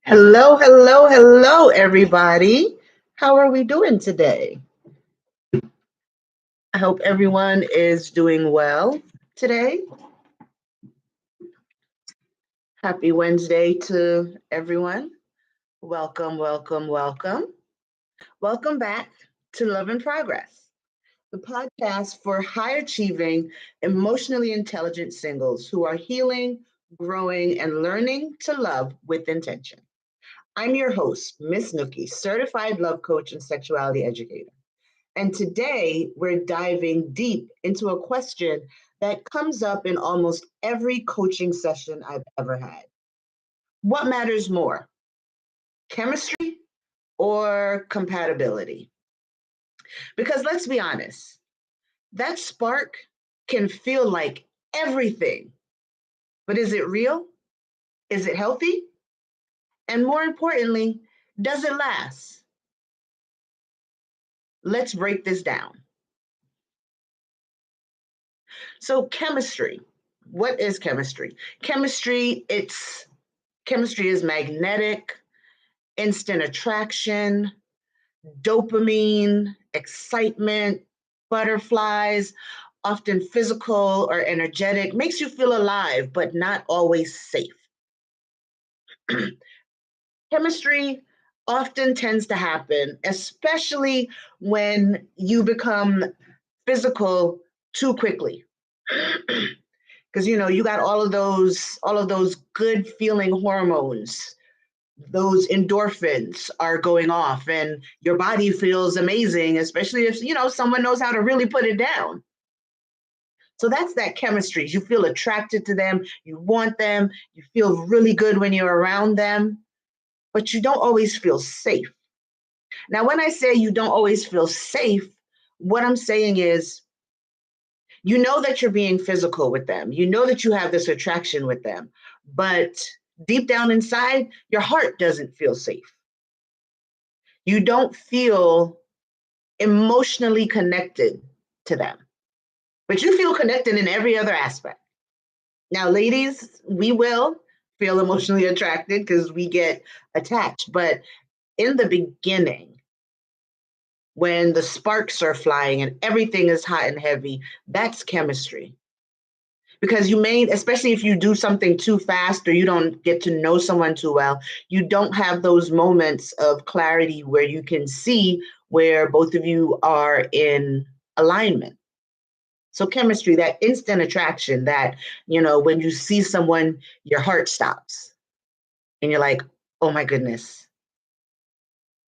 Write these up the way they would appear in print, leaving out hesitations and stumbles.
Hello, hello, hello, everybody. How are we doing today? I hope everyone is doing well today. Happy Wednesday to everyone. Welcome, welcome, welcome. Welcome back to Love and Progress, the podcast for high achieving, emotionally intelligent singles who are healing, growing, and learning to love with intention. I'm your host, Miss Nookie, certified love coach and sexuality educator. And today we're diving deep into a question that comes up in almost every coaching session I've ever had. What matters more, chemistry or compatibility? Because let's be honest, that spark can feel like everything, but is it real? Is it healthy? And more importantly, does it last? Let's break this down. So, chemistry. What is chemistry? Chemistry is magnetic, instant attraction, dopamine, excitement, butterflies, often physical or energetic, makes you feel alive, but not always safe. Chemistry often tends to happen, especially when you become physical too quickly. Because you got all of those good feeling hormones, those endorphins are going off and your body feels amazing, especially if someone knows how to really put it down. So that's that chemistry. You feel attracted to them, you want them, you feel really good when you're around them, but you don't always feel safe. Now, when I say you don't always feel safe, what I'm saying is you know that you're being physical with them, you know that you have this attraction with them, but deep down inside, your heart doesn't feel safe. You don't feel emotionally connected to them, but you feel connected in every other aspect. Now, ladies, we will feel emotionally attracted because we get attached. But in the beginning, when the sparks are flying and everything is hot and heavy, that's chemistry. Because you may, especially if you do something too fast or you don't get to know someone too well, you don't have those moments of clarity where you can see where both of you are in alignment. So chemistry, that instant attraction, that, when you see someone, your heart stops and you're like, oh my goodness,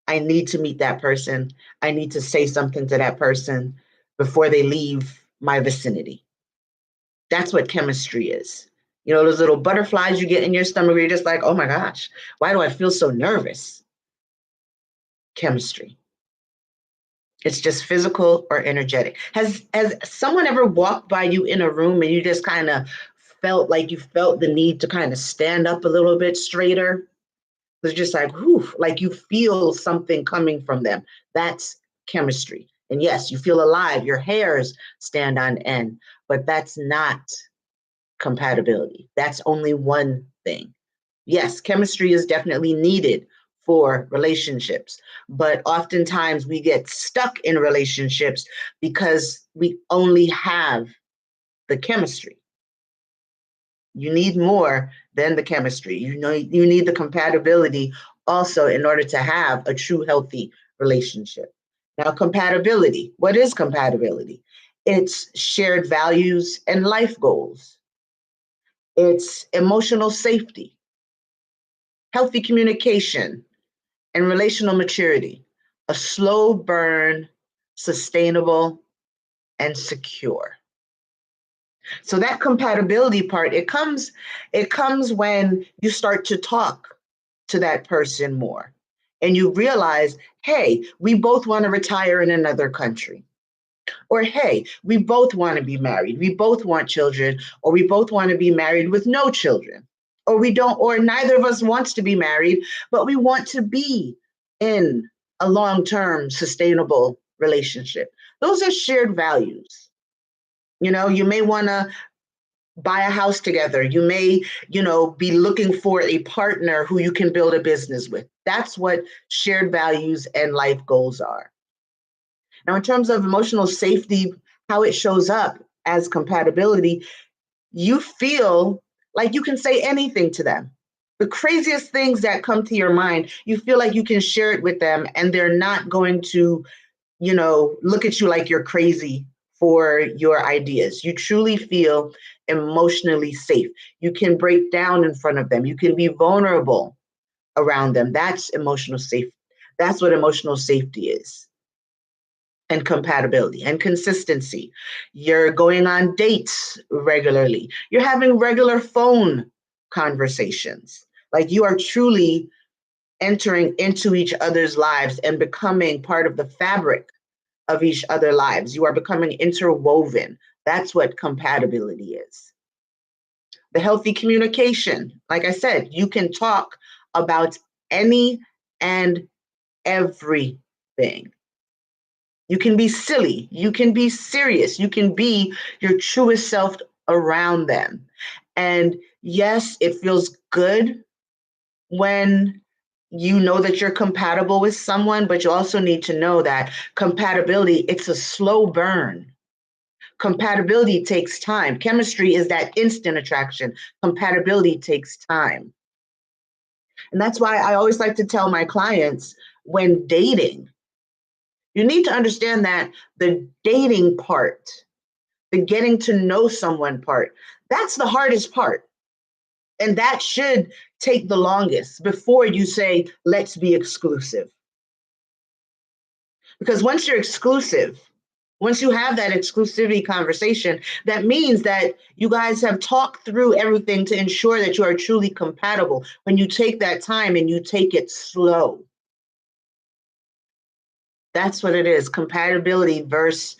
I need to meet that person. I need to say something to that person before they leave my vicinity. That's what chemistry is. Those little butterflies you get in your stomach where you're just like, oh my gosh, why do I feel so nervous? Chemistry. It's just physical or energetic. Has someone ever walked by you in a room and you just kind of felt the need to kind of stand up a little bit straighter? It's just like, whew, like you feel something coming from them. That's chemistry. And yes, you feel alive, your hairs stand on end, but that's not compatibility. That's only one thing. Yes, chemistry is definitely needed for relationships, but oftentimes we get stuck in relationships because we only have the chemistry. You need more than the chemistry. You need the compatibility also in order to have a true healthy relationship. Now, compatibility. What is compatibility? It's shared values and life goals. It's emotional safety, healthy communication, and relational maturity. A slow burn, sustainable, and secure. So that compatibility part, it comes when you start to talk to that person more and you realize, hey, we both want to retire in another country. Or hey, we both want to be married. We both want children, or we both want to be married with no children. Or we don't, or neither of us wants to be married, but we want to be in a long-term sustainable relationship. Those are shared values. You may want to buy a house together. You may, be looking for a partner who you can build a business with. That's what shared values and life goals are. Now, in terms of emotional safety, how it shows up as compatibility, you feel like you can say anything to them. The craziest things that come to your mind, you feel like you can share it with them and they're not going to, look at you like you're crazy for your ideas. You truly feel emotionally safe. You can break down in front of them. You can be vulnerable around them. That's emotional safety. That's what emotional safety is. And compatibility and consistency. You're going on dates regularly. You're having regular phone conversations. Like you are truly entering into each other's lives and becoming part of the fabric of each other's lives. You are becoming interwoven. That's what compatibility is. The healthy communication. Like I said, you can talk about any and everything. You can be silly. You can be serious. You can be your truest self around them. And yes, it feels good when you know that you're compatible with someone, but you also need to know that compatibility, it's a slow burn. Compatibility takes time. Chemistry is that instant attraction. Compatibility takes time. And that's why I always like to tell my clients when dating, you need to understand that the dating part, the getting to know someone part, that's the hardest part. And that should take the longest before you say, let's be exclusive. Because once you're exclusive, once you have that exclusivity conversation, that means that you guys have talked through everything to ensure that you are truly compatible. When you take that time and you take it slow, that's what it is. Compatibility versus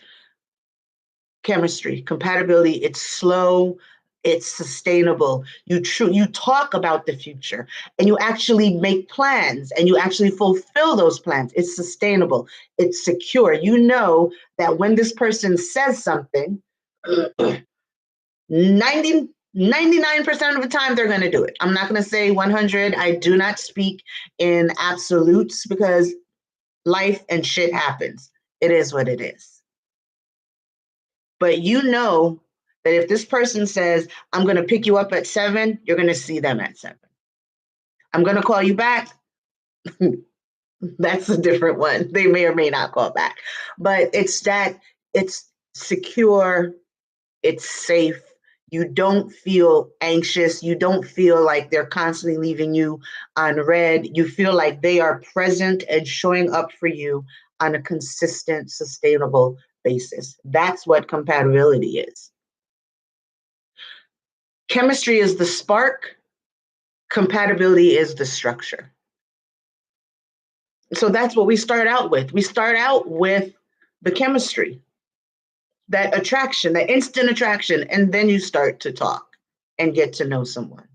chemistry. Compatibility, it's slow, it's sustainable. You talk about the future and you actually make plans and you actually fulfill those plans. It's sustainable, it's secure. You know that when this person says something, 99% of the time they're going to do it. I'm not going to say 100. I do not speak in absolutes because life and shit happens. It is what it is. But you know that if this person says, I'm going to pick you up at 7, you're going to see them at 7. I'm going to call you back. That's a different one. They may or may not call back. But it's secure, it's safe. You don't feel anxious. You don't feel like they're constantly leaving you on red. You feel like they are present and showing up for you on a consistent, sustainable basis. That's what compatibility is. Chemistry is the spark, compatibility is the structure. So that's what we start out with. We start out with the chemistry, that attraction, that instant attraction, and then you start to talk and get to know someone.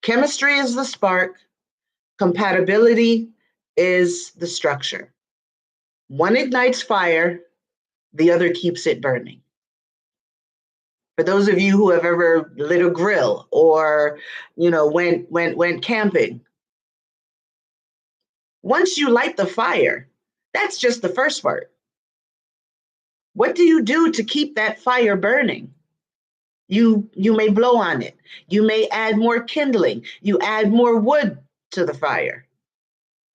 Chemistry is the spark, compatibility is the structure. One ignites fire, the other keeps it burning. For those of you who have ever lit a grill or, went camping, once you light the fire, that's just the first part. What do you do to keep that fire burning? You may blow on it. You may add more kindling. You add more wood to the fire.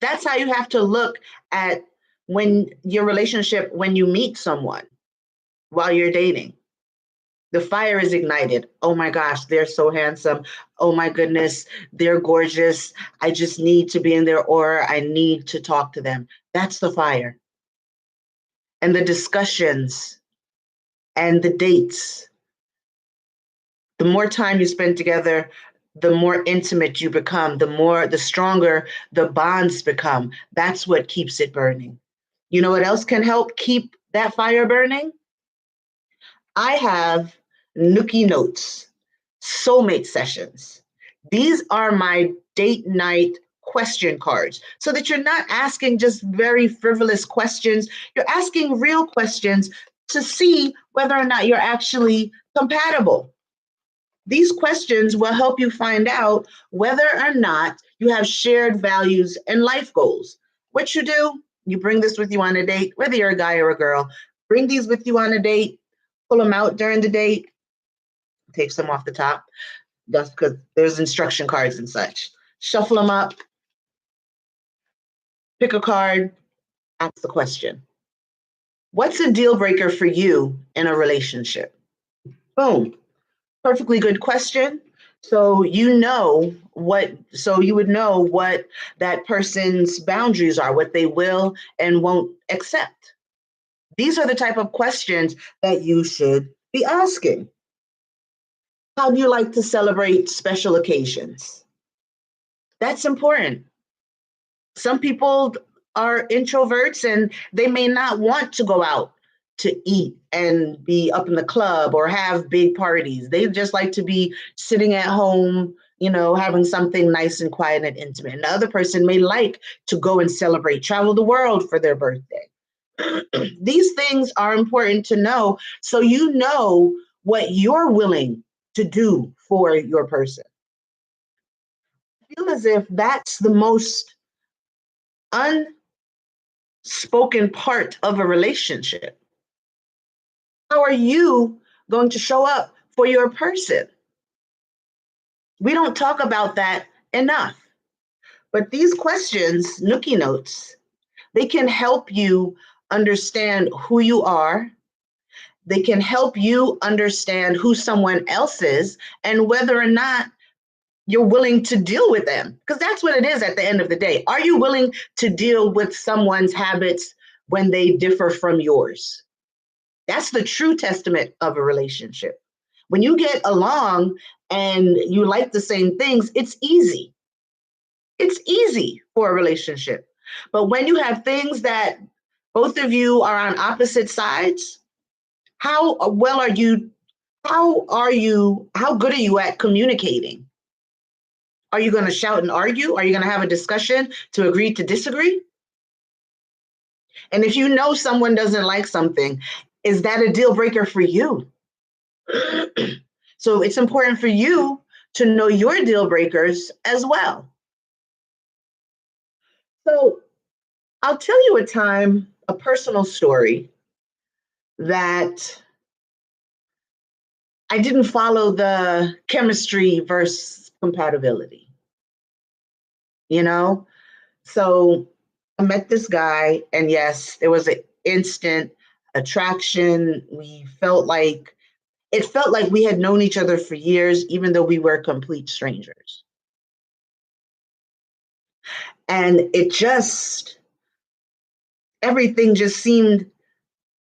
That's how you have to look at when your relationship, when you meet someone while you're dating. The fire is ignited. Oh my gosh, they're so handsome. Oh my goodness, they're gorgeous. I just need to be in their aura. I need to talk to them. That's the fire. And the discussions and the dates. The more time you spend together, the more intimate you become, the stronger the bonds become. That's what keeps it burning. You know what else can help keep that fire burning? I have Nookie Notes, soulmate sessions. These are my date night question cards so that you're not asking just very frivolous questions. You're asking real questions to see whether or not you're actually compatible. These questions will help you find out whether or not you have shared values and life goals. What you do, you bring this with you on a date, whether you're a guy or a girl, bring these with you on a date, pull them out during the date, take some off the top. That's because there's instruction cards and such. Shuffle them up, pick a card, ask the question. What's a deal breaker for you in a relationship? Boom. Perfectly good question. So you would know what that person's boundaries are, what they will and won't accept. These are the type of questions that you should be asking. How do you like to celebrate special occasions? That's important. Some people are introverts and they may not want to go out to eat and be up in the club or have big parties. They just like to be sitting at home, having something nice and quiet and intimate. And the other person may like to go and celebrate, travel the world for their birthday. These things are important to know so you know what you're willing to do for your person. I feel as if that's the most unspoken part of a relationship. How are you going to show up for your person? We don't talk about that enough. But these questions, Nookie Notes, they can help you understand who you are. They can help you understand who someone else is and whether or not you're willing to deal with them. Because that's what it is at the end of the day. Are you willing to deal with someone's habits when they differ from yours? That's the true testament of a relationship. When you get along and you like the same things, it's easy. It's easy for a relationship. But when you have things that both of you are on opposite sides, how well are you? How good are you at communicating? Are you going to shout and argue? Are you going to have a discussion to agree to disagree? And if you know someone doesn't like something, is that a deal breaker for you? So it's important for you to know your deal breakers as well. So I'll tell you a personal story that I didn't follow the chemistry versus compatibility, you know? So I met this guy, and yes, there was an instant attraction. It felt like we had known each other for years, even though we were complete strangers. And everything just seemed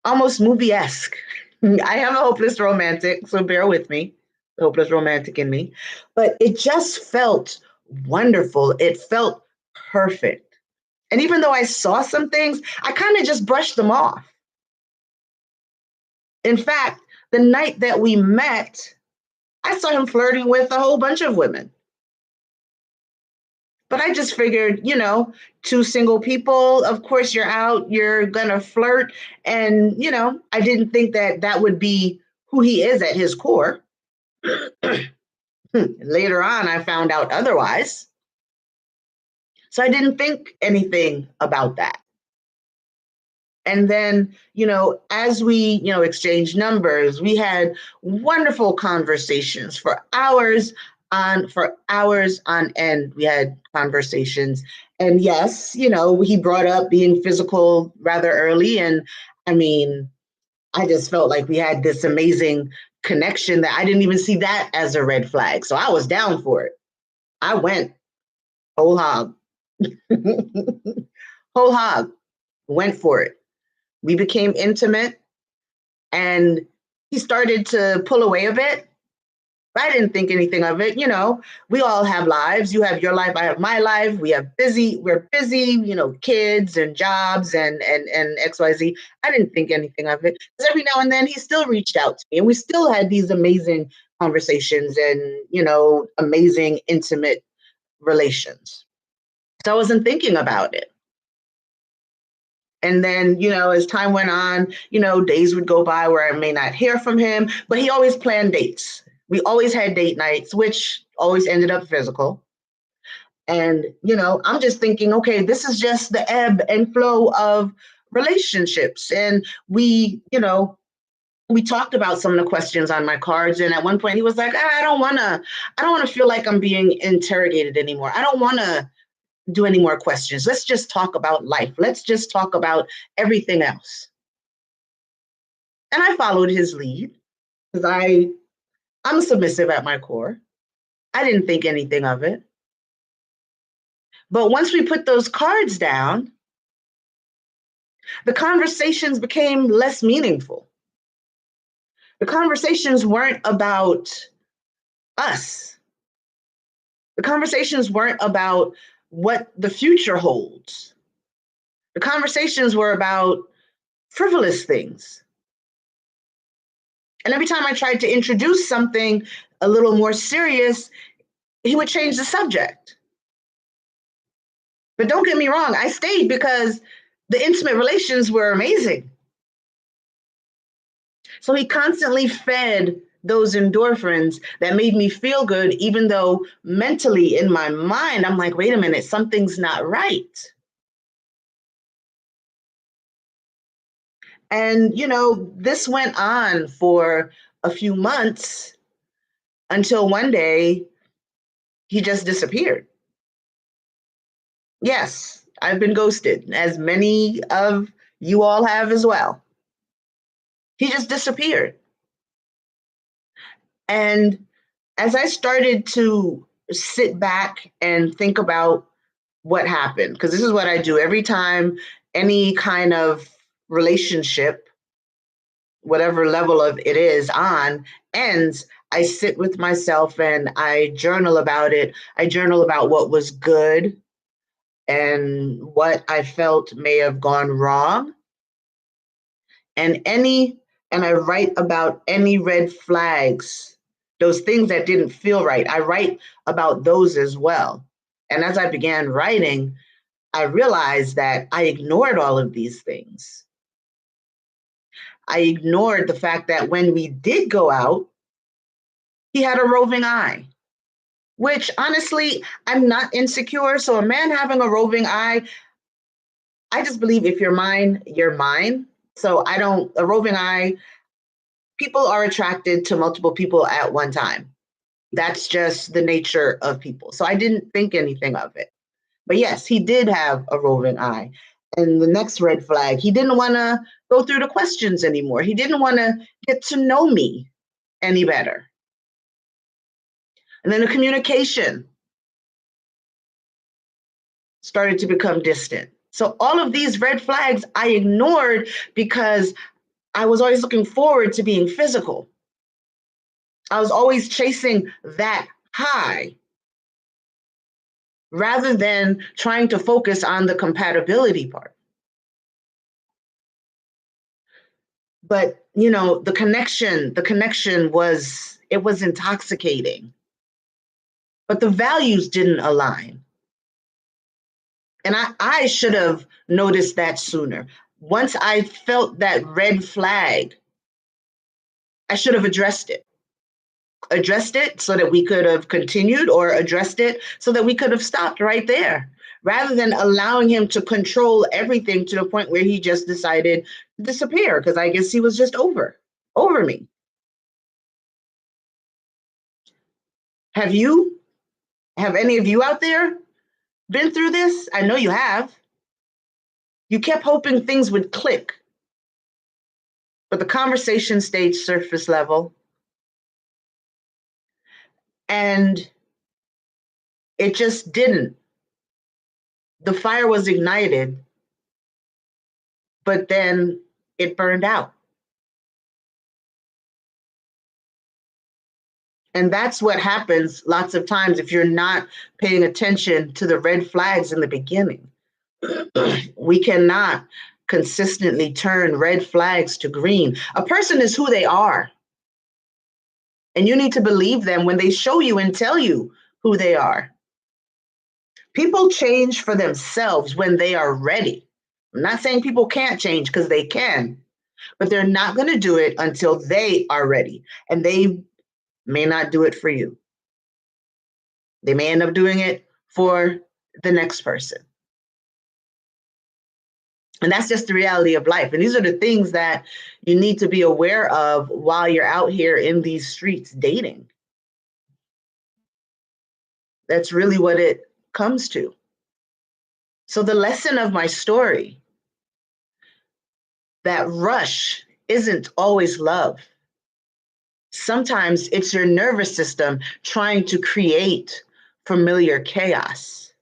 almost movie-esque. I am a hopeless romantic, so bear with me, the hopeless romantic in me. But it just felt wonderful. It felt perfect. And even though I saw some things, I kind of just brushed them off. In fact, the night that we met, I saw him flirting with a whole bunch of women. But I just figured, two single people, of course you're out, you're gonna flirt. And, I didn't think that that would be who he is at his core. Later on, I found out otherwise. So I didn't think anything about that. And then, as we, exchanged numbers, we had wonderful conversations for hours on end. We had conversations. And yes, he brought up being physical rather early. And I mean, I just felt like we had this amazing connection that I didn't even see that as a red flag. So I was down for it. I went whole hog, whole hog, went for it. We became intimate and he started to pull away a bit. I didn't think anything of it. We all have lives. You have your life, I have my life. We're busy, kids and jobs and XYZ. I didn't think anything of it. Because every now and then he still reached out to me and we still had these amazing conversations and, amazing intimate relations. So I wasn't thinking about it. And then, as time went on, days would go by where I may not hear from him, but he always planned dates. We always had date nights, which always ended up physical. And, I'm just thinking, okay, this is just the ebb and flow of relationships. And we talked about some of the questions on my cards. And at one point he was like, I don't want to feel like I'm being interrogated anymore. I don't want to do any more questions. Let's just talk about life. Let's just talk about everything else. And I followed his lead because I'm submissive at my core. I didn't think anything of it. But once we put those cards down, the conversations became less meaningful. The conversations weren't about us. The conversations weren't about what the future holds. The conversations were about frivolous things. And every time I tried to introduce something a little more serious, he would change the subject. But don't get me wrong, I stayed because the intimate relations were amazing. So he constantly fed those endorphins that made me feel good, even though mentally in my mind, I'm like, wait a minute, something's not right. And, this went on for a few months until one day he just disappeared. Yes, I've been ghosted, as many of you all have as well. He just disappeared. And as I started to sit back and think about what happened, because this is what I do every time any kind of relationship, whatever level of it is on, ends, I sit with myself and I journal about it. I journal about what was good and what I felt may have gone wrong. And I write about any red flags, those things that didn't feel right. I write about those as well. And as I began writing, I realized that I ignored all of these things. I ignored the fact that when we did go out, he had a roving eye, which honestly, I'm not insecure. So a man having a roving eye, I just believe if you're mine, you're mine. So a roving eye, people are attracted to multiple people at one time. That's just the nature of people. So I didn't think anything of it. But yes, he did have a roving eye. And the next red flag, he didn't want to go through the questions anymore. He didn't want to get to know me any better. And then the communication started to become distant. So all of these red flags I ignored because I was always looking forward to being physical. I was always chasing that high rather than trying to focus on the compatibility part. But, the connection was intoxicating, but the values didn't align. And I should have noticed that sooner. Once I felt that red flag, I should have addressed it. Addressed it so that we could have continued, or addressed it so that we could have stopped right there, rather than allowing him to control everything to the point where he just decided to disappear, because I guess he was just over me. Have any of you out there been through this? I know you have. You kept hoping things would click, but the conversation stayed surface level. And it just didn't. The fire was ignited, but then it burned out. And that's what happens lots of times if you're not paying attention to the red flags in the beginning. We cannot consistently turn red flags to green. A person is who they are. And you need to believe them when they show you and tell you who they are. People change for themselves when they are ready. I'm not saying people can't change, because they can, but they're not going to do it until they are ready. And they may not do it for you. They may end up doing it for the next person. And that's just the reality of life. And these are the things that you need to be aware of while you're out here in these streets dating. That's really what it comes to. So, the lesson of my story, that rush isn't always love. Sometimes it's your nervous system trying to create familiar chaos.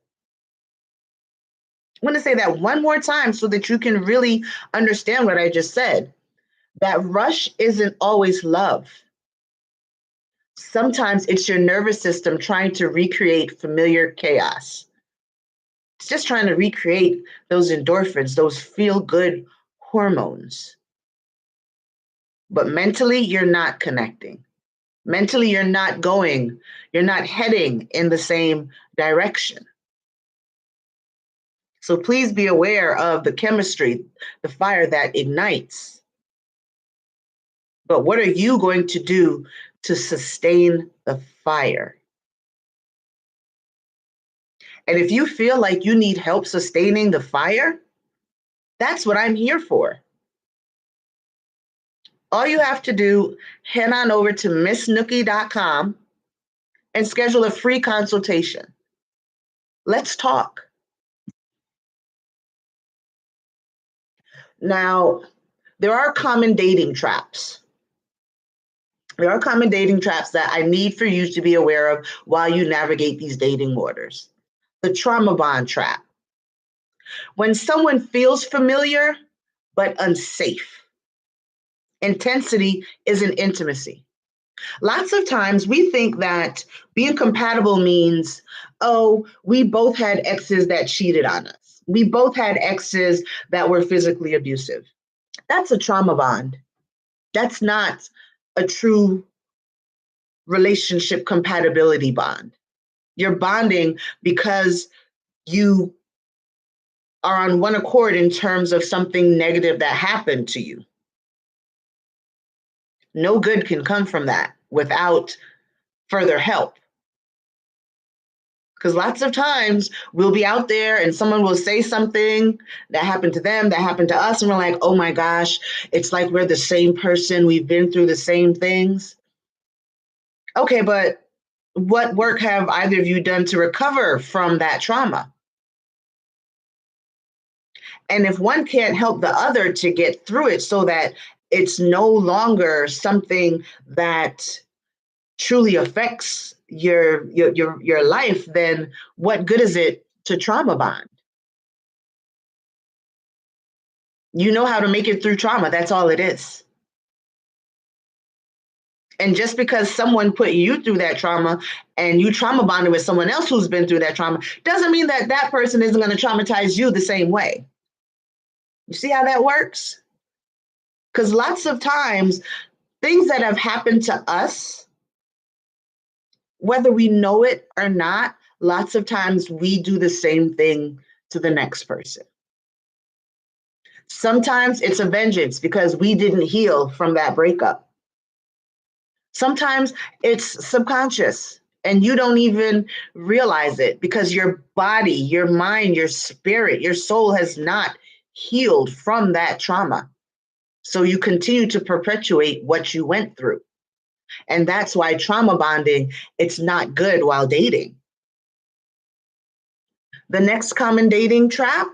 I want to say that one more time so that you can really understand what I just said. That rush isn't always love. Sometimes it's your nervous system trying to recreate familiar chaos. It's just trying to recreate those endorphins, those feel good hormones. But mentally, you're not connecting. Mentally, you're not heading in the same direction. So please be aware of the chemistry, the fire that ignites. But what are you going to do to sustain the fire? And if you feel like you need help sustaining the fire, that's what I'm here for. All you have to do, head on over to missnookie.com and schedule a free consultation. Let's talk. Now, there are common dating traps. There are common dating traps that I need for you to be aware of while you navigate these dating waters. The trauma bond trap. When someone feels familiar but unsafe, intensity isn't intimacy. Lots of times we think that being compatible means, oh, we both had exes that cheated on us. We both had exes that were physically abusive. That's a trauma bond. That's not a true relationship compatibility bond. You're bonding because you are on one accord in terms of something negative that happened to you. No good can come from that without further help. Because lots of times we'll be out there and someone will say something that happened to them, that happened to us, and we're like, oh my gosh, it's like we're the same person. We've been through the same things. Okay, but what work have either of you done to recover from that trauma? And if one can't help the other to get through it so that it's no longer something that truly affects your life, then what good is it to trauma bond? You know how to make it through trauma. That's all it is. And just because someone put you through that trauma and you trauma bonded with someone else who's been through that trauma doesn't mean that that person isn't going to traumatize you the same way. You see how that works? Because lots of times, things that have happened to us, whether we know it or not, lots of times we do the same thing to the next person. Sometimes it's a vengeance because we didn't heal from that breakup. Sometimes it's subconscious and you don't even realize it because your body, your mind, your spirit, your soul has not healed from that trauma. So you continue to perpetuate what you went through. And that's why trauma bonding, it's not good while dating. The next common dating trap,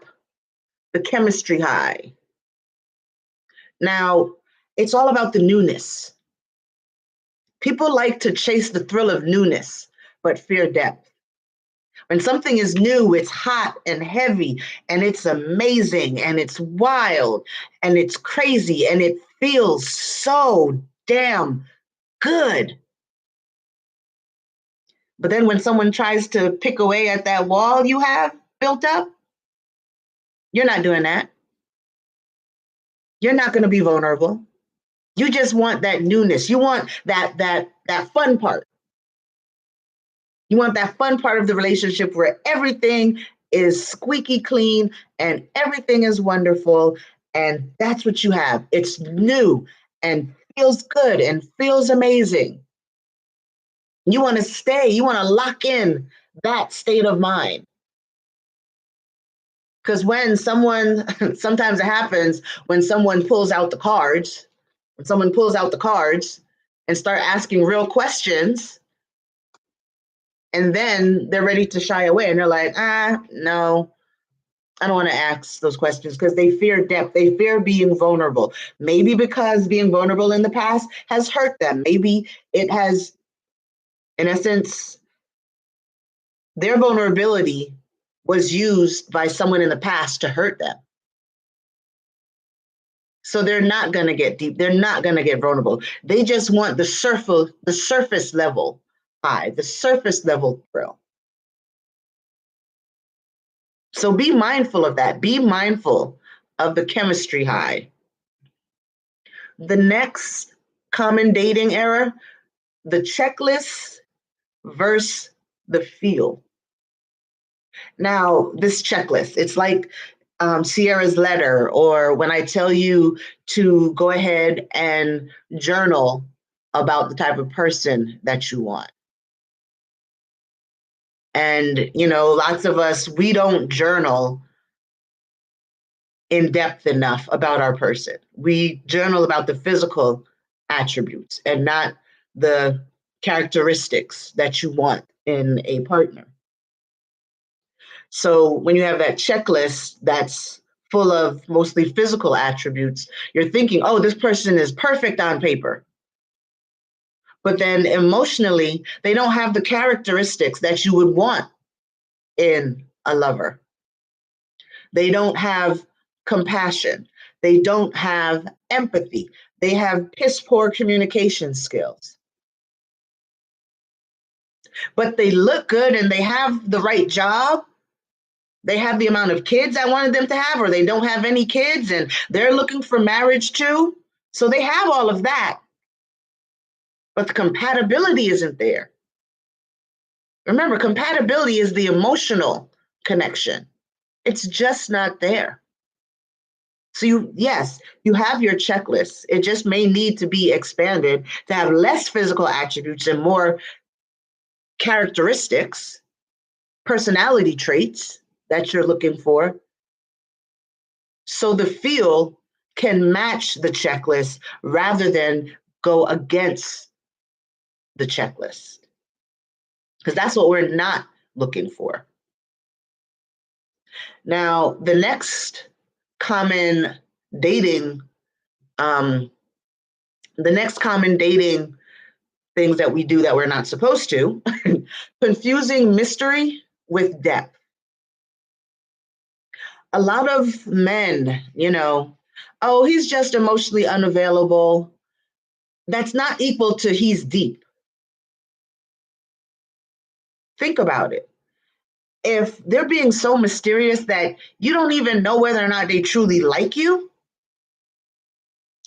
the chemistry high. Now, it's all about the newness. People like to chase the thrill of newness, but fear depth. When something is new, it's hot and heavy, and it's amazing, and it's wild, and it's crazy, and it feels so damn good. But then when someone tries to pick away at that wall you have built up, you're not doing that. You're not going to be vulnerable. You just want that newness. You want that fun part. You want that fun part of the relationship where everything is squeaky clean and everything is wonderful. And that's what you have. It's new and feels good and feels amazing. You want to stay, you want to lock in that state of mind. Because when someone, sometimes it happens when someone pulls out the cards, when someone pulls out the cards and start asking real questions, and then they're ready to shy away and they're like, no, I don't want to ask those questions because they fear depth. They fear being vulnerable. Maybe because being vulnerable in the past has hurt them. Maybe it has, in essence, their vulnerability was used by someone in the past to hurt them. So they're not going to get deep. They're not going to get vulnerable. They just want the surface level high, the surface level thrill. So be mindful of that. Be mindful of the chemistry high. The next common dating error, the checklist versus the feel. Now, this checklist, it's like Sierra's letter, or when I tell you to go ahead and journal about the type of person that you want. And, lots of us, we don't journal in depth enough about our person. We journal about the physical attributes and not the characteristics that you want in a partner. So when you have that checklist that's full of mostly physical attributes, you're thinking, oh, this person is perfect on paper. But then emotionally, they don't have the characteristics that you would want in a lover. They don't have compassion. They don't have empathy. They have piss poor communication skills. But they look good and they have the right job. They have the amount of kids I wanted them to have, or they don't have any kids and they're looking for marriage too. So they have all of that. But the compatibility isn't there. Remember, compatibility is the emotional connection. It's just not there. So you have your checklist. It just may need to be expanded to have less physical attributes and more characteristics, personality traits that you're looking for. So the feel can match the checklist rather than go against the checklist. Because that's what we're not looking for. Now, the next common dating, the next common dating things that we do that we're not supposed to, confusing mystery with depth. A lot of men, oh, he's just emotionally unavailable. That's not equal to he's deep. Think about it. If they're being so mysterious that you don't even know whether or not they truly like you,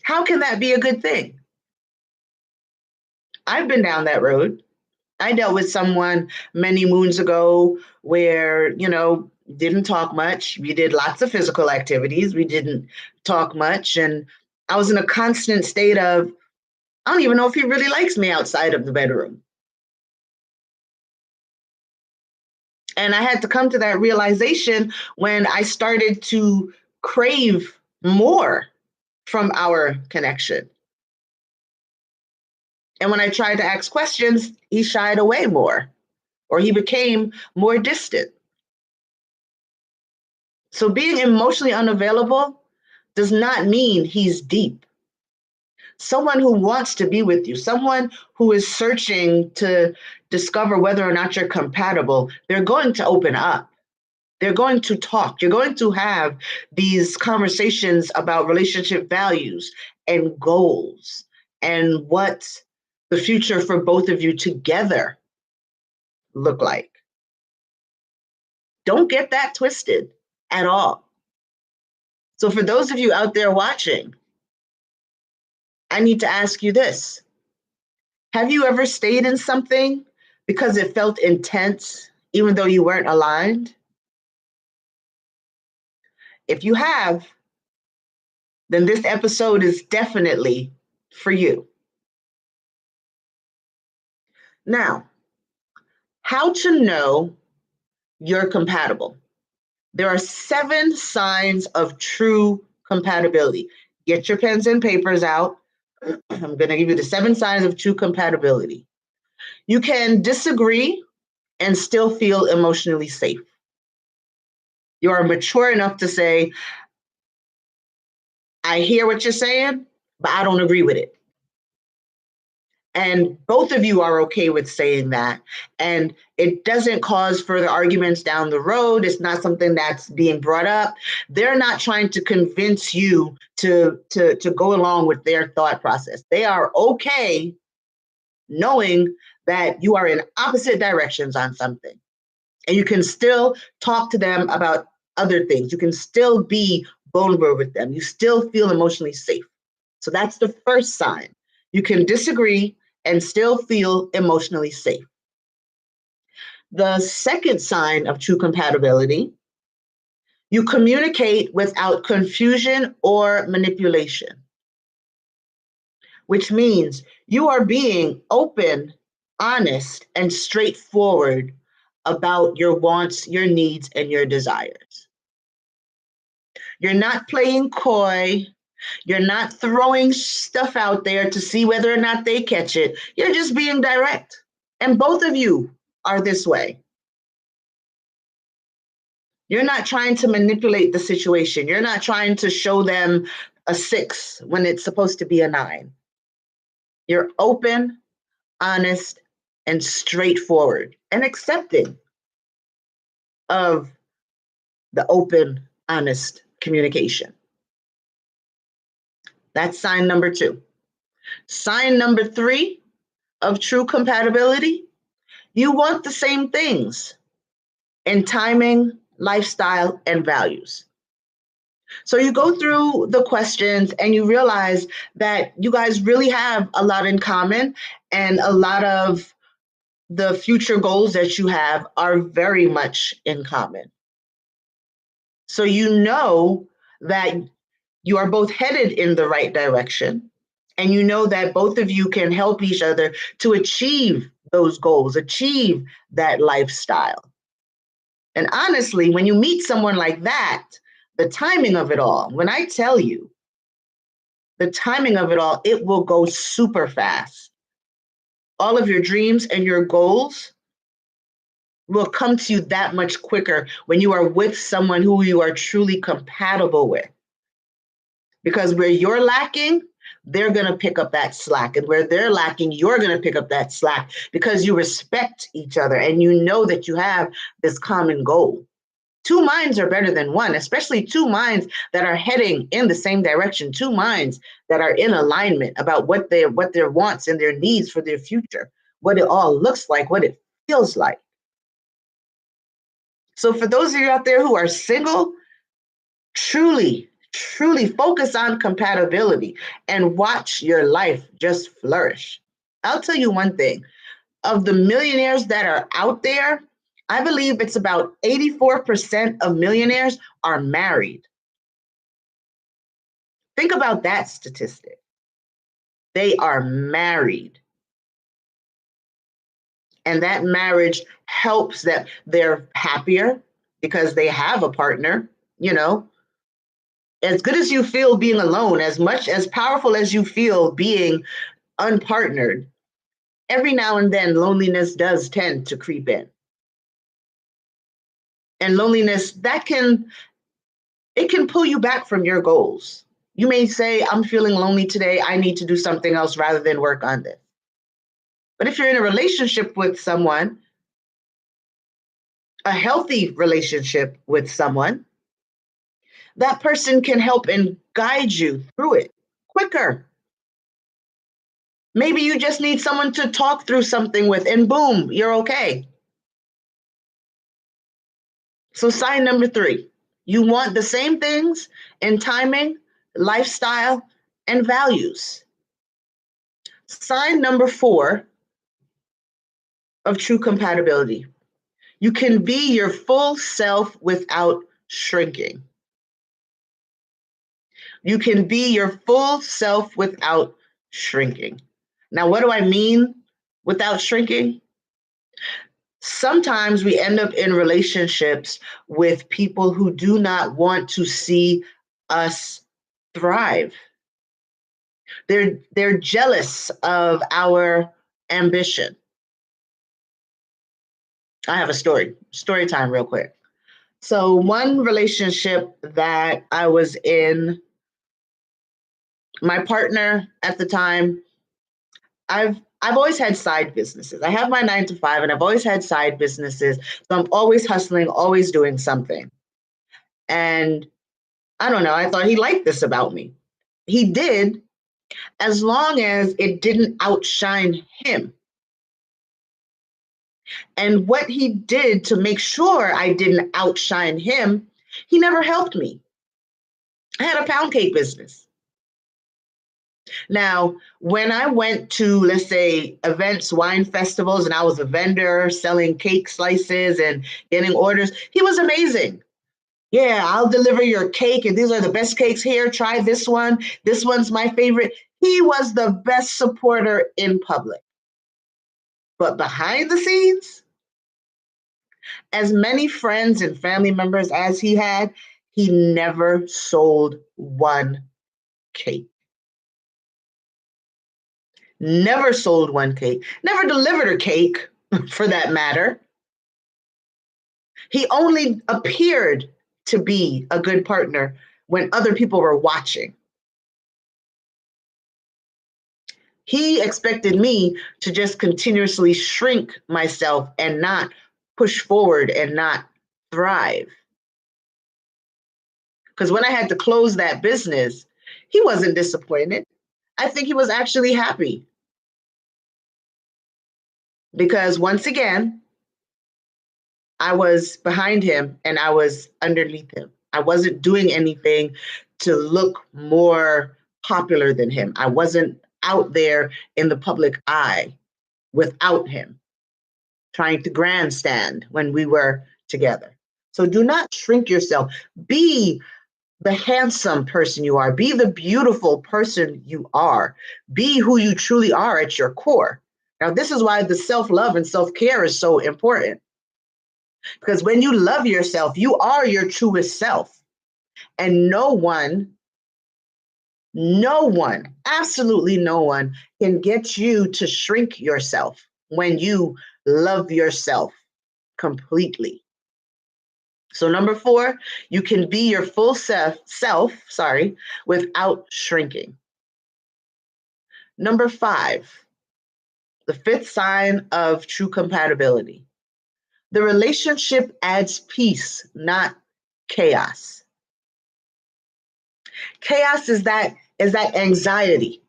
how can that be a good thing? I've been down that road. I dealt with someone many moons ago where, didn't talk much. We did lots of physical activities. We didn't talk much. And I was in a constant state of, I don't even know if he really likes me outside of the bedroom. And I had to come to that realization when I started to crave more from our connection. And when I tried to ask questions, he shied away more, or he became more distant. So being emotionally unavailable does not mean he's deep. Someone who wants to be with you, someone who is searching to discover whether or not you're compatible, they're going to open up. They're going to talk. You're going to have these conversations about relationship values and goals and what the future for both of you together look like. Don't get that twisted at all. So for those of you out there watching, I need to ask you this. Have you ever stayed in something because it felt intense, even though you weren't aligned? If you have, then this episode is definitely for you. Now, How to know you're compatible. There are 7 signs of true compatibility. Get your pens and papers out. I'm going to give you the 7 signs of true compatibility. You can disagree and still feel emotionally safe. You are mature enough to say, I hear what you're saying, but I don't agree with it. And both of you are okay with saying that. And it doesn't cause further arguments down the road. It's not something that's being brought up. They're not trying to convince you to go along with their thought process. They are okay knowing that you are in opposite directions on something. And you can still talk to them about other things. You can still be vulnerable with them. You still feel emotionally safe. So that's the first sign. You can disagree and still feel emotionally safe. The second sign of true compatibility, you communicate without confusion or manipulation, which means you are being open, honest, and straightforward about your wants, your needs, and your desires. You're not playing coy. You're not throwing stuff out there to see whether or not they catch it. You're just being direct. And both of you are this way. You're not trying to manipulate the situation. You're not trying to show them a 6 when it's supposed to be a 9. You're open, honest, and straightforward and accepting of the open, honest communication. That's sign number 2. Sign number 3 of true compatibility, you want the same things in timing, lifestyle, and values. So you go through the questions and you realize that you guys really have a lot in common, and a lot of the future goals that you have are very much in common. So you know that you are both headed in the right direction, and you know that both of you can help each other to achieve those goals, achieve that lifestyle. And honestly, when you meet someone like that, the timing of it all, when I tell you the timing of it all, it will go super fast. All of your dreams and your goals will come to you that much quicker when you are with someone who you are truly compatible with. Because where you're lacking, they're going to pick up that slack. And where they're lacking, you're going to pick up that slack because you respect each other and you know that you have this common goal. 2 minds are better than one, especially 2 minds that are heading in the same direction, 2 minds that are in alignment about what their wants and their needs for their future, what it all looks like, what it feels like. So for those of you out there who are single, truly focus on compatibility and watch your life just flourish. I'll tell you one thing, of the millionaires that are out there, I believe it's about 84% of millionaires are married. Think about that statistic. They are married. And that marriage helps that they're happier because they have a partner, you know. As good as you feel being alone, as much as powerful as you feel being unpartnered, every now and then loneliness does tend to creep in. And loneliness, it can pull you back from your goals. You may say, I'm feeling lonely today. I need to do something else rather than work on this. But if you're in a relationship with someone, a healthy relationship with someone, that person can help and guide you through it quicker. Maybe you just need someone to talk through something with, and boom, you're okay. So sign number 3, you want the same things in timing, lifestyle, and values. Sign number 4 of true compatibility, you can be your full self without shrinking. You can be your full self without shrinking. Now, what do I mean without shrinking? Sometimes we end up in relationships with people who do not want to see us thrive. They're jealous of our ambition. I have a story time real quick. So one relationship that I was in, my partner at the time, I've always had side businesses. I have my 9 to 5 and I've always had side businesses. So I'm always hustling, always doing something. And I don't know, I thought he liked this about me. He did, as long as it didn't outshine him. And what he did to make sure I didn't outshine him, he never helped me. I had a pound cake business. Now, when I went to, let's say, events, wine festivals, and I was a vendor selling cake slices and getting orders, he was amazing. Yeah, I'll deliver your cake, and these are the best cakes here. Try this one. This one's my favorite. He was the best supporter in public. But behind the scenes, as many friends and family members as he had, he never sold one cake. Never sold one cake. Never delivered a cake, for that matter. He only appeared to be a good partner when other people were watching. He expected me to just continuously shrink myself and not push forward and not thrive. Because when I had to close that business, he wasn't disappointed. I think he was actually happy because once again, I was behind him and I was underneath him. I wasn't doing anything to look more popular than him. I wasn't out there in the public eye without him, trying to grandstand when we were together. So do not shrink yourself. Be the handsome person you are. Be the beautiful person you are. Be who you truly are at your core. Now, this is why the self-love and self-care is so important. Because when you love yourself, you are your truest self. And no one, absolutely no one can get you to shrink yourself when you love yourself completely. So number 4, you can be your full self, without shrinking. Number 5, the 5th sign of true compatibility. The relationship adds peace, not chaos. Chaos is that anxiety.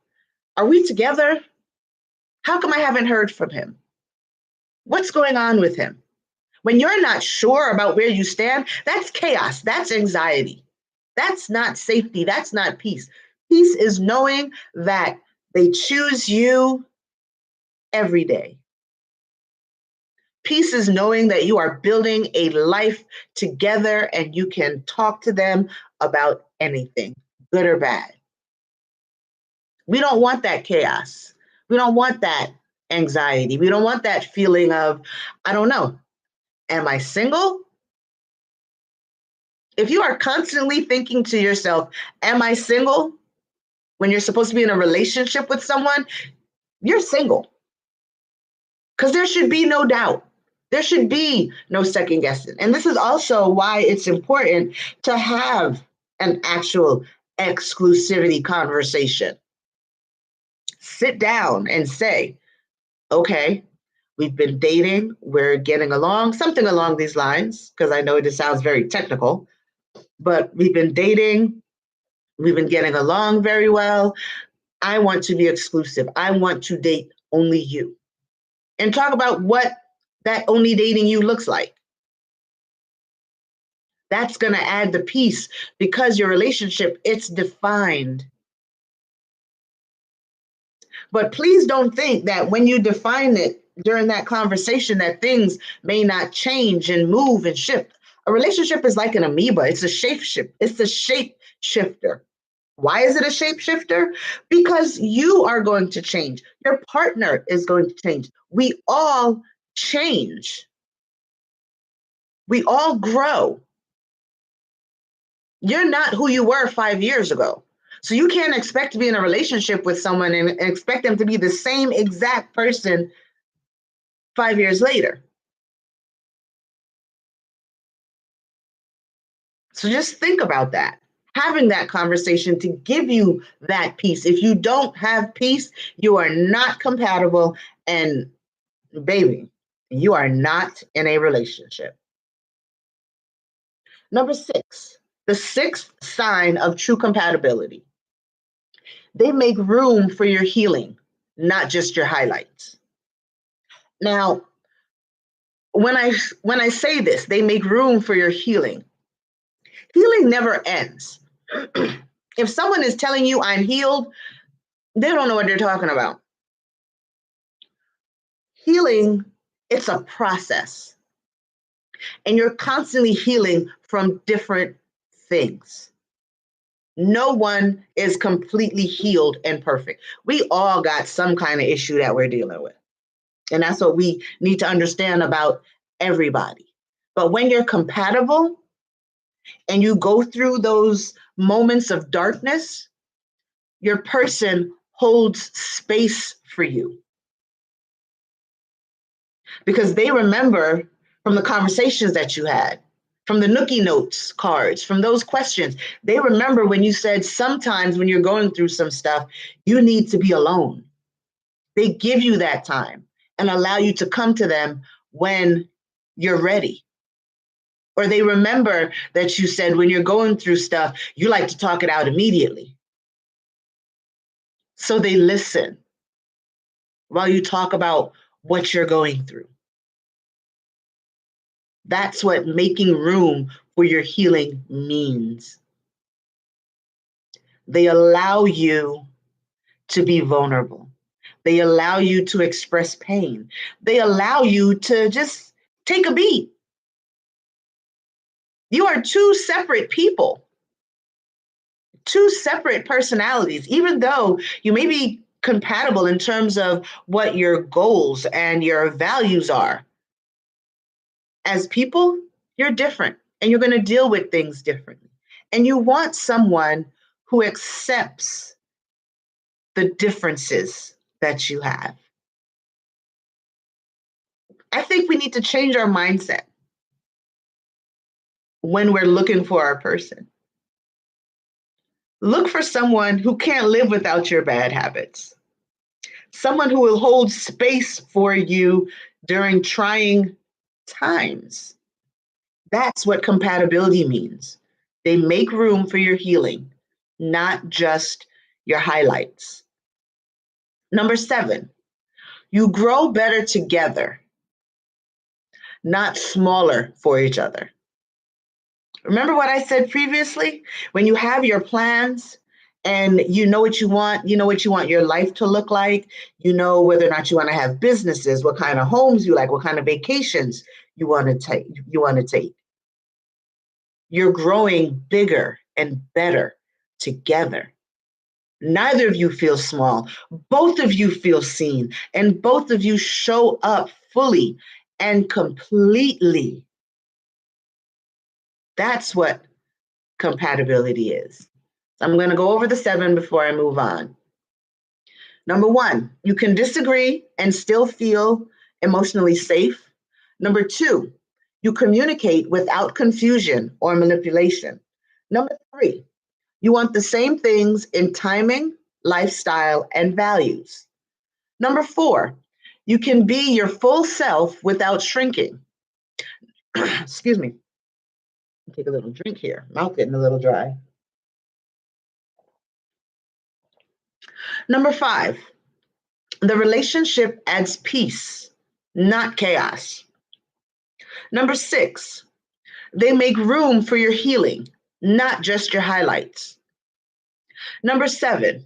Are we together? How come I haven't heard from him? What's going on with him? When you're not sure about where you stand, that's chaos. That's anxiety. That's not safety. That's not peace. Peace is knowing that they choose you every day. Peace is knowing that you are building a life together and you can talk to them about anything, good or bad. We don't want that chaos. We don't want that anxiety. We don't want that feeling of, I don't know, am I single? If you are constantly thinking to yourself, am I single? When you're supposed to be in a relationship with someone, you're single. Because there should be no doubt. There should be no second guessing. And this is also why it's important to have an actual exclusivity conversation. Sit down and say, okay, we've been dating, we're getting along, something along these lines, because I know it sounds very technical, but we've been dating, we've been getting along very well. I want to be exclusive. I want to date only you. And talk about what that only dating you looks like. That's going to add the peace because your relationship, it's defined. But please don't think that when you define it during that conversation that things may not change and move and shift. A relationship is like an amoeba. It's a shapeshifter. It's a shape shifter. Why is it a shapeshifter? Because you are going to change. Your partner is going to change. We all change. We all grow. You're not who you were 5 years ago. So you can't expect to be in a relationship with someone and expect them to be the same exact person 5 years later. So just think about that. Having that conversation to give you that peace. If you don't have peace, you are not compatible. And baby, you are not in a relationship. Number 6, the sixth sign of true compatibility. They make room for your healing, not just your highlights. Now, when I say this, they make room for your healing. Healing never ends. If someone is telling you I'm healed, they don't know what they're talking about. Healing, it's a process. And you're constantly healing from different things. No one is completely healed and perfect. We all got some kind of issue that we're dealing with. And that's what we need to understand about everybody. But when you're compatible and you go through those moments of darkness, your person holds space for you because they remember from the conversations that you had, from the nookie notes cards, from those questions. They remember when you said sometimes when you're going through some stuff, you need to be alone. They give you that time and allow you to come to them when you're ready. Or they remember that you said when you're going through stuff, you like to talk it out immediately. So they listen while you talk about what you're going through. That's what making room for your healing means. They allow you to be vulnerable. They allow you to express pain. They allow you to just take a beat. You are two separate people, two separate personalities, even though you may be compatible in terms of what your goals and your values are. As people, you're different and you're going to deal with things differently. And you want someone who accepts the differences that you have. I think we need to change our mindset when we're looking for our person. Look for someone who can't live without your bad habits, someone who will hold space for you during trying times. That's what compatibility means. They make room for your healing, not just your highlights. Number 7, you grow better together, not smaller for each other. Remember what I said previously? When you have your plans and you know what you want your life to look like, you know whether or not you want to have businesses, what kind of homes you like, what kind of vacations you want to take. You're growing bigger and better together. Neither of you feel small. Both of you feel seen, and both of you show up fully and completely. That's what compatibility is. I'm going to go over the 7 before I move on. Number 1, you can disagree and still feel emotionally safe. Number 2, you communicate without confusion or manipulation. Number 3, you want the same things in timing, lifestyle, and values. Number 4, you can be your full self without shrinking. Excuse me. Take a little drink here. Mouth getting a little dry. Number 5, the relationship adds peace, not chaos. Number 6, they make room for your healing, not just your highlights. Number 7,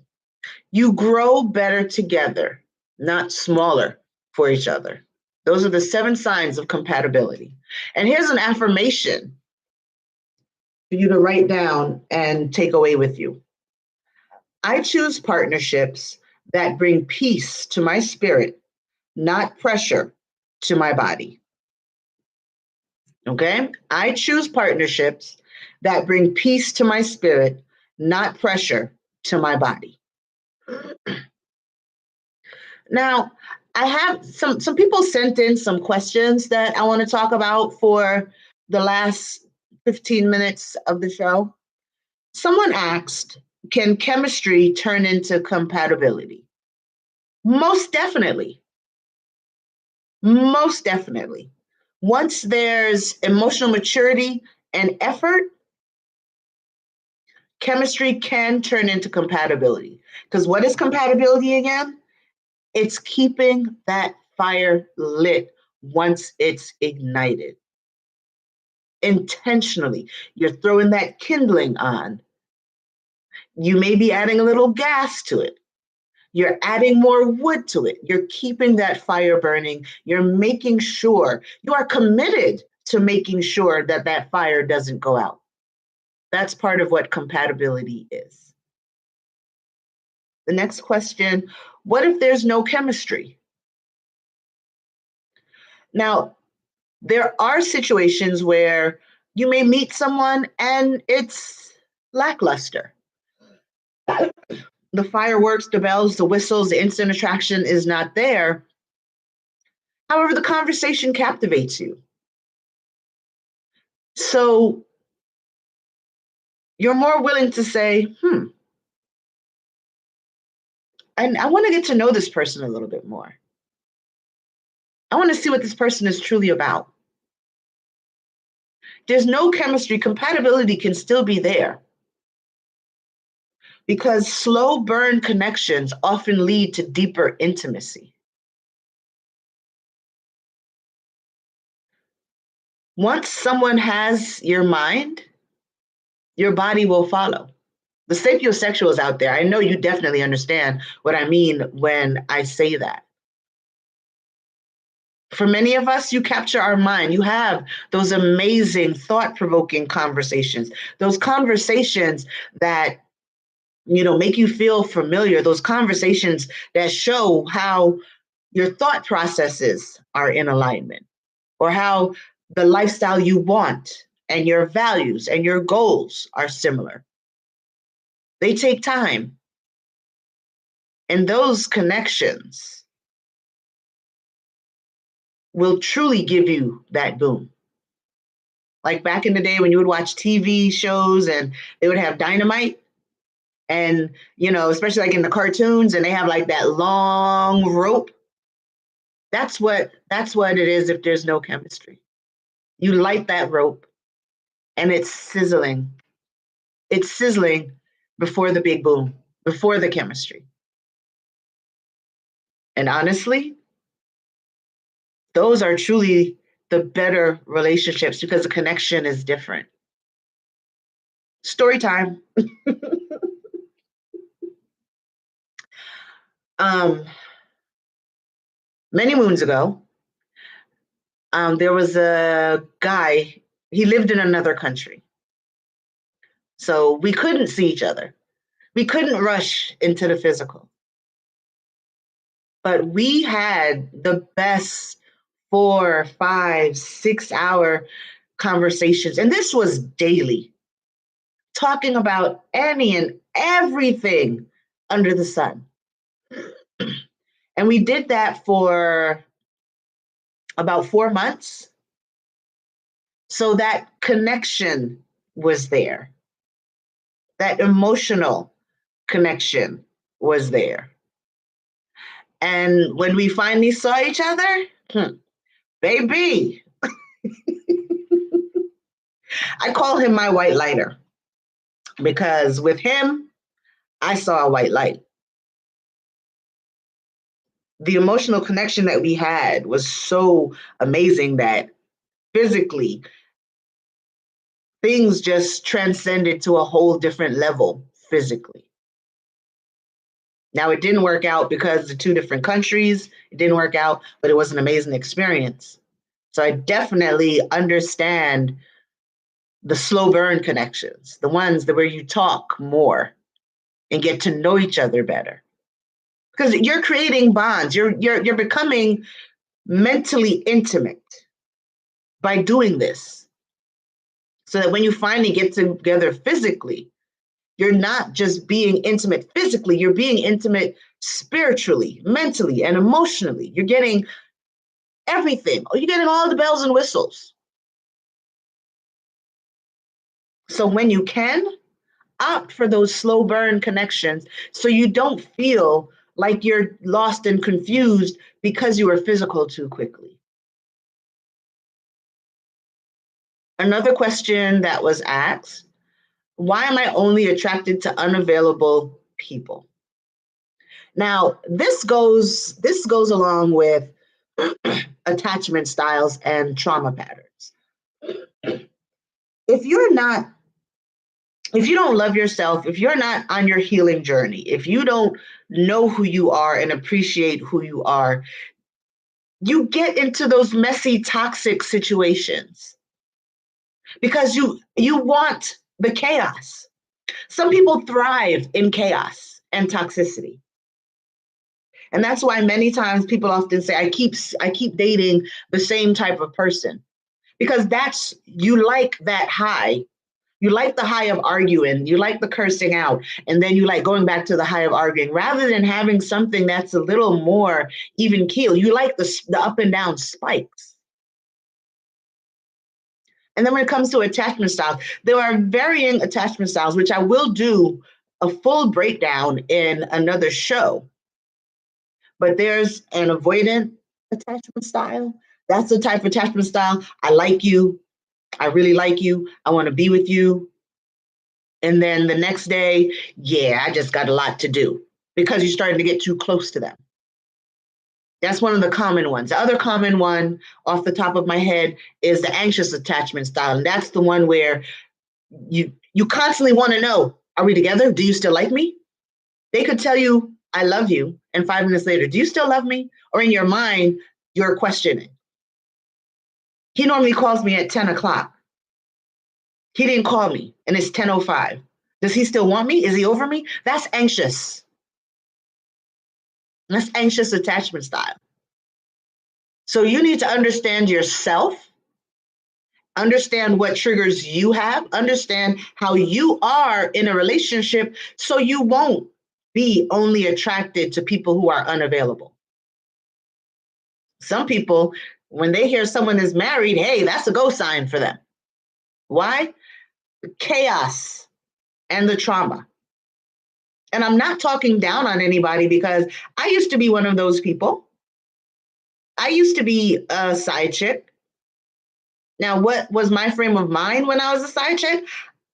you grow better together, not smaller for each other. Those are the 7 signs of compatibility. And here's an affirmation for you to write down and take away with you. I choose partnerships that bring peace to my spirit, not pressure to my body. Okay. I choose partnerships that bring peace to my spirit, not pressure to my body. Now, I have some people sent in some questions that I want to talk about for the last 15 minutes of the show. Someone asked, can chemistry turn into compatibility? Most definitely. Most definitely. Once there's emotional maturity and effort, chemistry can turn into compatibility. Because what is compatibility again? It's keeping that fire lit once it's ignited. Intentionally, you're throwing that kindling on. You may be adding a little gas to it. You're adding more wood to it. You're keeping that fire burning. You're making sure you are committed to making sure that that fire doesn't go out. That's part of what compatibility is. The next question, what if there's no chemistry? Now, there are situations where you may meet someone and it's lackluster. The fireworks, the bells, the whistles, the instant attraction is not there. However, the conversation captivates you. So you're more willing to say, and I want to get to know this person a little bit more. I want to see what this person is truly about. There's no chemistry, compatibility can still be there because slow burn connections often lead to deeper intimacy. Once someone has your mind, your body will follow. The sapiosexuals out there, I know you definitely understand what I mean when I say that. For many of us, you capture our mind. You have those amazing, thought provoking conversations, those conversations that make you feel familiar, those conversations that show how your thought processes are in alignment or how the lifestyle you want and your values and your goals are similar. They take time. And those connections will truly give you that boom. Like back in the day when you would watch TV shows and they would have dynamite and, especially like in the cartoons and they have like that long rope. That's what it is if there's no chemistry. You light that rope and it's sizzling. It's sizzling before the big boom, before the chemistry. And honestly, those are truly the better relationships because the connection is different. Story time. um, Many moons ago, there was a guy, he lived in another country. So we couldn't see each other. We couldn't rush into the physical. But we had the best 4, 5, 6 hour conversations. And this was daily, talking about any and everything under the sun. And we did that for about 4 months. So that connection was there. That emotional connection was there. And when we finally saw each other, baby, I call him my white lighter because with him, I saw a white light. The emotional connection that we had was so amazing that physically, things just transcended to a whole different level physically. Now, it didn't work out because the two different countries, it didn't work out, but it was an amazing experience. So I definitely understand the slow burn connections, the ones that where you talk more and get to know each other better. Because you're creating bonds, you're becoming mentally intimate by doing this. So that when you finally get together physically, you're not just being intimate physically, you're being intimate spiritually, mentally, and emotionally. You're getting everything. You're getting all the bells and whistles. So when you can, opt for those slow burn connections so you don't feel like you're lost and confused because you were physical too quickly. Another question that was asked, why am I only attracted to unavailable people? Now, this goes along with attachment styles and trauma patterns. If you're not if you don't love yourself, if you're not on your healing journey, if you don't know who you are and appreciate who you are, you get into those messy, toxic situations because you want the chaos. Some people thrive in chaos and toxicity. And that's why many times people often say, I keep dating the same type of person. Because that's you like that high. You like the high of arguing, you like the cursing out, and then you like going back to the high of arguing rather than having something that's a little more even keel. You like the up and down spikes. And then when it comes to attachment styles, there are varying attachment styles, which I will do a full breakdown in another show. But there's an avoidant attachment style. That's the type of attachment style. I like you. I really like you. I want to be with you. And then the next day, yeah, I just got a lot to do because you're starting to get too close to them. That's one of the common ones. The other common one off the top of my head is the anxious attachment style. And that's the one where you constantly want to know, are we together? Do you still like me? They could tell you, I love you. And 5 minutes later, do you still love me? Or in your mind, you're questioning. He normally calls me at 10 o'clock. He didn't call me and it's 10:05. Does he still want me? Is he over me? That's anxious. That's anxious attachment style. So you need to understand yourself, understand what triggers you have, understand how you are in a relationship so you won't be only attracted to people who are unavailable. Some people, when they hear someone is married, hey, that's a go sign for them. Why? The chaos and the trauma. And I'm not talking down on anybody because I used to be one of those people. I used to be a side chick. Now, what was my frame of mind when I was a side chick?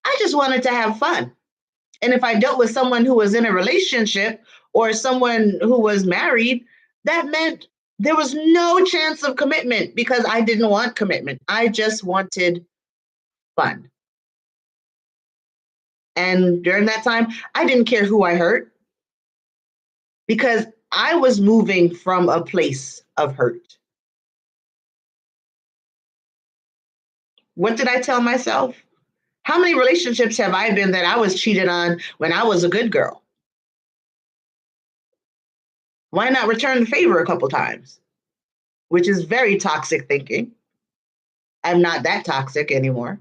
I just wanted to have fun. And if I dealt with someone who was in a relationship or someone who was married, that meant there was no chance of commitment because I didn't want commitment. I just wanted fun. And during that time, I didn't care who I hurt because I was moving from a place of hurt. What did I tell myself? How many relationships have I been that I was cheated on when I was a good girl? Why not return the favor a couple times? Which is very toxic thinking. I'm not that toxic anymore.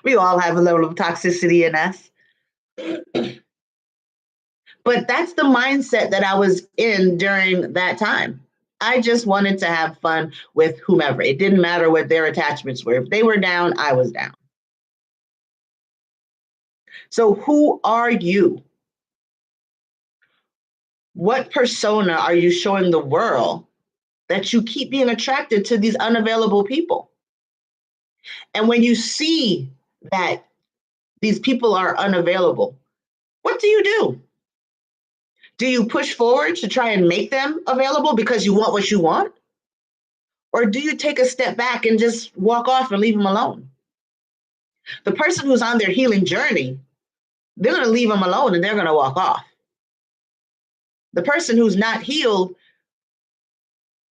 We all have a level of toxicity in us. But that's the mindset that I was in during that time. I just wanted to have fun with whomever. It didn't matter what their attachments were. If they were down, I was down. So, who are you? What persona are you showing the world that you keep being attracted to these unavailable people? And when you see that these people are unavailable, what do you do? Do you push forward to try and make them available because you want what you want? Or do you take a step back and just walk off and leave them alone? The person who's on their healing journey, they're going to leave them alone and they're going to walk off. The person who's not healed,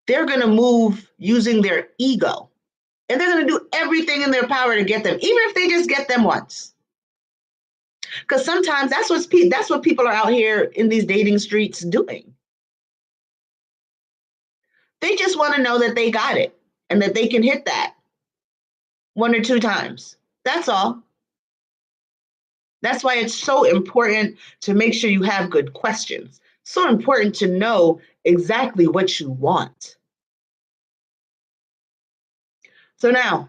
they're going to move using their ego. And they're going to do everything in their power to get them, even if they just get them once. Because sometimes that's what people are out here in these dating streets doing. They just want to know that they got it. and that they can hit that 1 or 2 times. That's all. That's why it's so important to make sure you have good questions. So important to know exactly what you want. So now,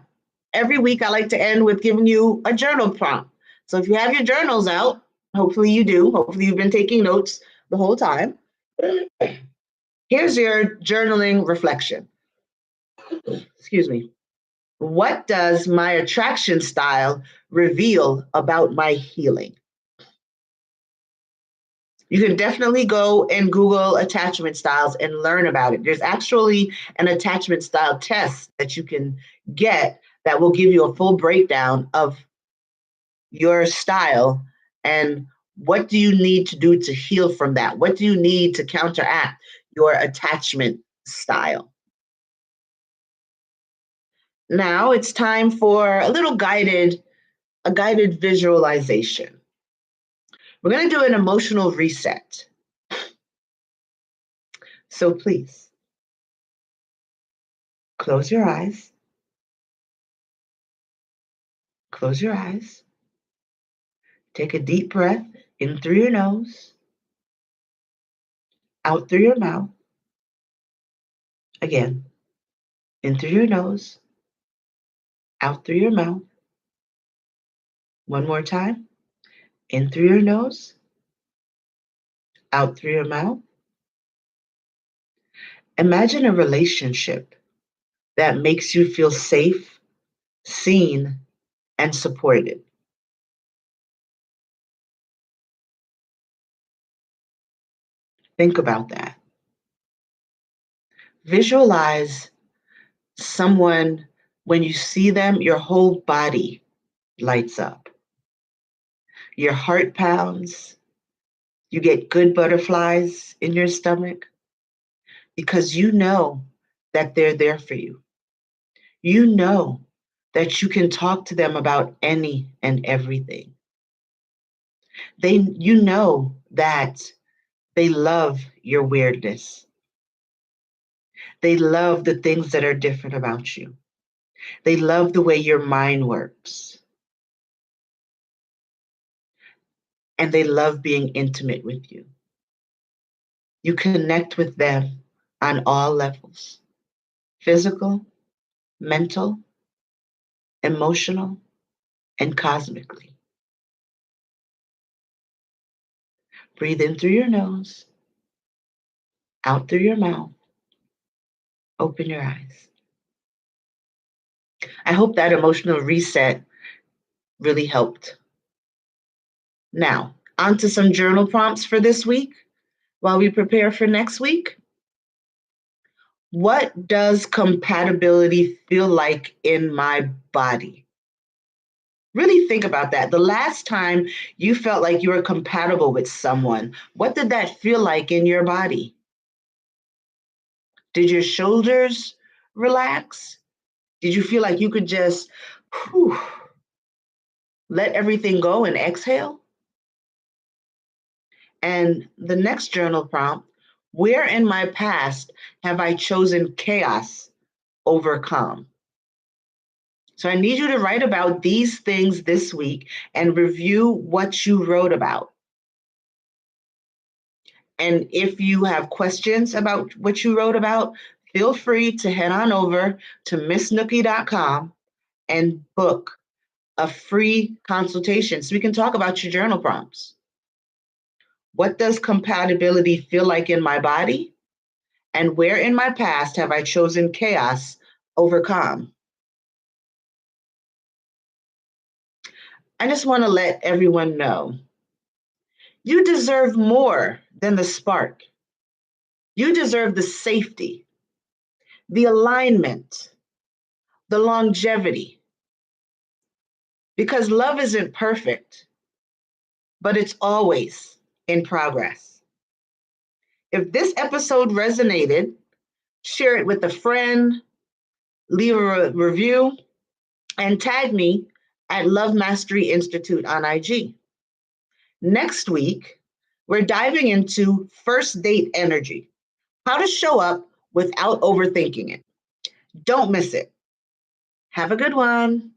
every week I like to end with giving you a journal prompt. So if you have your journals out, hopefully you do. Hopefully you've been taking notes the whole time. Here's your journaling reflection. Excuse me. What does my attraction style reveal about my healing? You can definitely go and Google attachment styles and learn about it. There's actually an attachment style test that you can get that will give you a full breakdown of your style and what do you need to do to heal from that? What do you need to counteract your attachment style? Now it's time for a guided visualization. We're going to do an emotional reset. So please close your eyes. Close your eyes. Take a deep breath in through your nose, out through your mouth. Again, in through your nose, out through your mouth. One more time. In through your nose, out through your mouth. Imagine a relationship that makes you feel safe, seen, and supported. Think about that. Visualize someone, when you see them, your whole body lights up. Your heart pounds. You get good butterflies in your stomach because you know that they're there for you. You know that you can talk to them about any and everything. You know that they love your weirdness. They love the things that are different about you. They love the way your mind works. And they love being intimate with you. You connect with them on all levels: physical, mental, emotional, and cosmically. Breathe in through your nose, out through your mouth. Open your eyes. I hope that emotional reset really helped. Now, on to some journal prompts for this week while we prepare for next week. What does compatibility feel like in my body? Really think about that. The last time you felt like you were compatible with someone, what did that feel like in your body? Did your shoulders relax? Did you feel like you could just whew, let everything go and exhale? And the next journal prompt: where in my past have I chosen chaos over calm? So I need you to write about these things this week and review what you wrote about. And if you have questions about what you wrote about, feel free to head on over to missnookie.com and book a free consultation so we can talk about your journal prompts. What does compatibility feel like in my body? And where in my past have I chosen chaos over calm? I just want to let everyone know you deserve more than the spark. You deserve the safety, the alignment, the longevity. Because love isn't perfect, but it's always in progress. If this episode resonated, share it with a friend, leave a review, and tag me at Love Mastery Institute on IG. Next week, we're diving into first date energy, how to show up without overthinking it. Don't miss it. Have a good one.